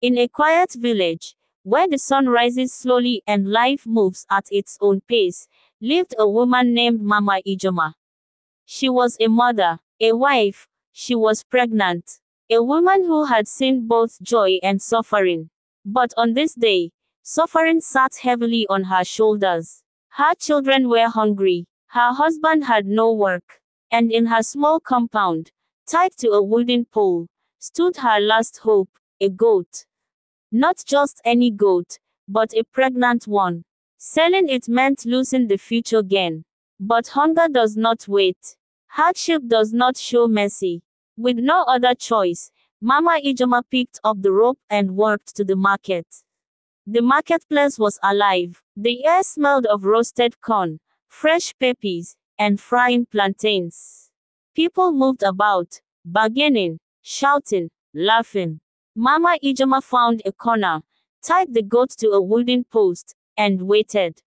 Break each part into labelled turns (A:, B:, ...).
A: In a quiet village, where the sun rises slowly and life moves at its own pace, lived a woman named Mama Ijoma. She was a mother, a wife, she was pregnant, a woman who had seen both joy and suffering. But on this day, suffering sat heavily on her shoulders. Her children were hungry, her husband had no work, and in her small compound, tied to a wooden pole, stood her last hope, a goat. Not just any goat, but a pregnant one. Selling it meant losing the future gain. But hunger does not wait. Hardship does not show mercy. With no other choice, Mama Ijoma picked up the rope and walked to the market. The marketplace was alive. The air smelled of roasted corn, fresh peppies, and frying plantains. People moved about, bargaining, shouting, laughing. Mama Ijoma found a corner, tied the goat to a wooden post, and waited.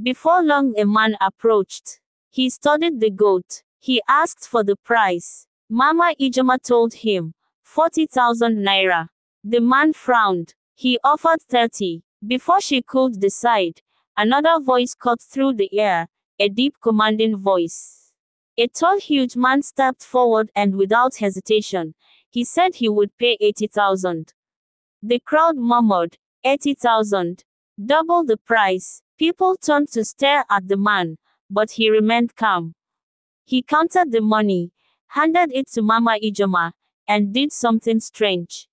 A: Before long a man approached. He studied the goat. He asked for the price. Mama Ijoma told him, 40,000 naira. The man frowned. He offered 30. Before she could decide, another voice cut through the air, a deep commanding voice. A tall huge man stepped forward and without hesitation, he said he would pay 80,000. The crowd murmured, 80,000. Double the price. People turned to stare at the man, but he remained calm. He counted the money, handed it to Mama Ijoma, and did something strange.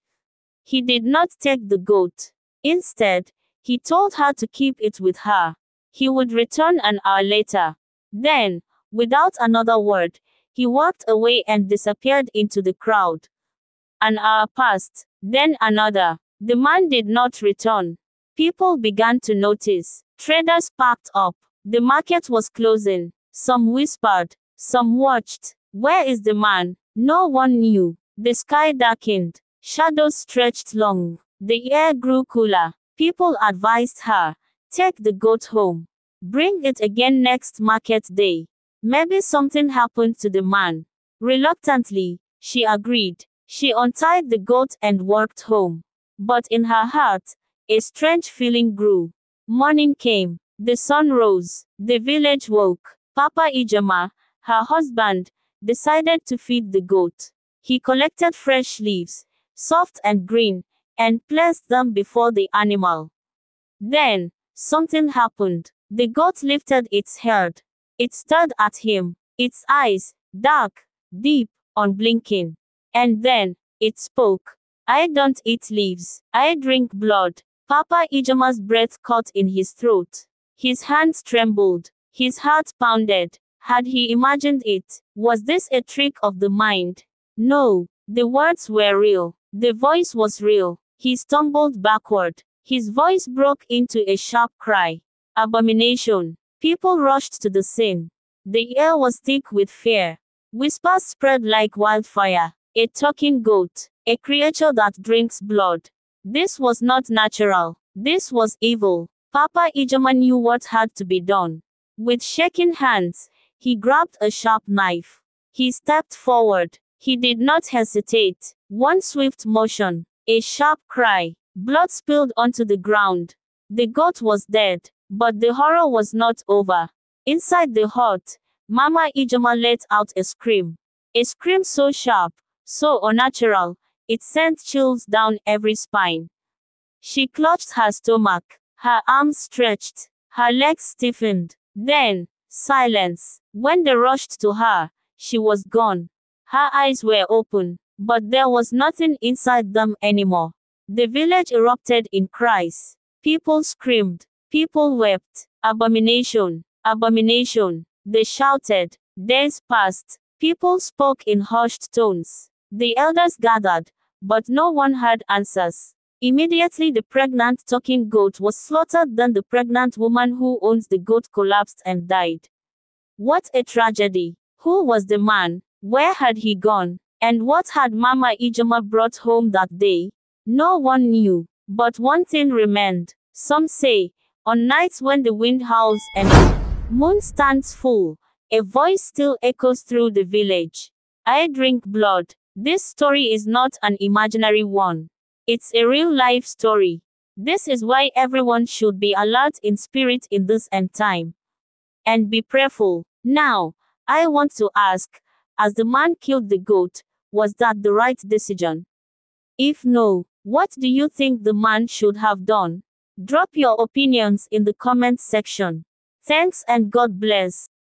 A: He did not take the goat. Instead, he told her to keep it with her. He would return an hour later. Then, without another word, he walked away and disappeared into the crowd. An hour passed, then another. The man did not return. People began to notice. Traders packed up. The market was closing. Some whispered. Some watched. Where is the man? No one knew. The sky darkened. Shadows stretched long. The air grew cooler. People advised her, take the goat home. Bring it again next market day. Maybe something happened to the man. Reluctantly, she agreed. She untied the goat and walked home. But in her heart, a strange feeling grew. Morning came. The sun rose. The village woke. Papa Ijoma, her husband, decided to feed the goat. He collected fresh leaves, soft and green, and placed them before the animal. Then, something happened. The goat lifted its head. It stared at him, its eyes, dark, deep, unblinking. And then, it spoke. I don't eat leaves. I drink blood. Papa Ijoma's breath caught in his throat. His hands trembled. His heart pounded. Had he imagined it? Was this a trick of the mind? No. The words were real. The voice was real. He stumbled backward. His voice broke into a sharp cry. Abomination. People rushed to the scene. The air was thick with fear. Whispers spread like wildfire. A talking goat. A creature that drinks blood. This was not natural. This was evil. Papa Ijoma knew what had to be done. With shaking hands, he grabbed a sharp knife. He stepped forward. He did not hesitate. One swift motion. A sharp cry. Blood spilled onto the ground. The goat was dead. But the horror was not over. Inside the hut, Mama Ijoma let out a scream. A scream so sharp, so unnatural, it sent chills down every spine. She clutched her stomach. Her arms stretched. Her legs stiffened. Then, silence. When they rushed to her, she was gone. Her eyes were open, but there was nothing inside them anymore. The village erupted in cries. People screamed. People wept. Abomination! Abomination! They shouted. Days passed. People spoke in hushed tones. The elders gathered, but no one had answers. Immediately the pregnant talking goat was slaughtered. Then the pregnant woman who owns the goat collapsed and died. What a tragedy! Who was the man? Where had he gone? And what had Mama Ijoma brought home that day? No one knew. But one thing remained. Some say, on nights when the wind howls and the moon stands full, a voice still echoes through the village. I drink blood. This story is not an imaginary one. It's a real-life story. This is why everyone should be alert in spirit in this end time. And be prayerful. Now, I want to ask, as the man killed the goat, was that the right decision? If no, what do you think the man should have done? Drop your opinions in the comments section. Thanks and God bless.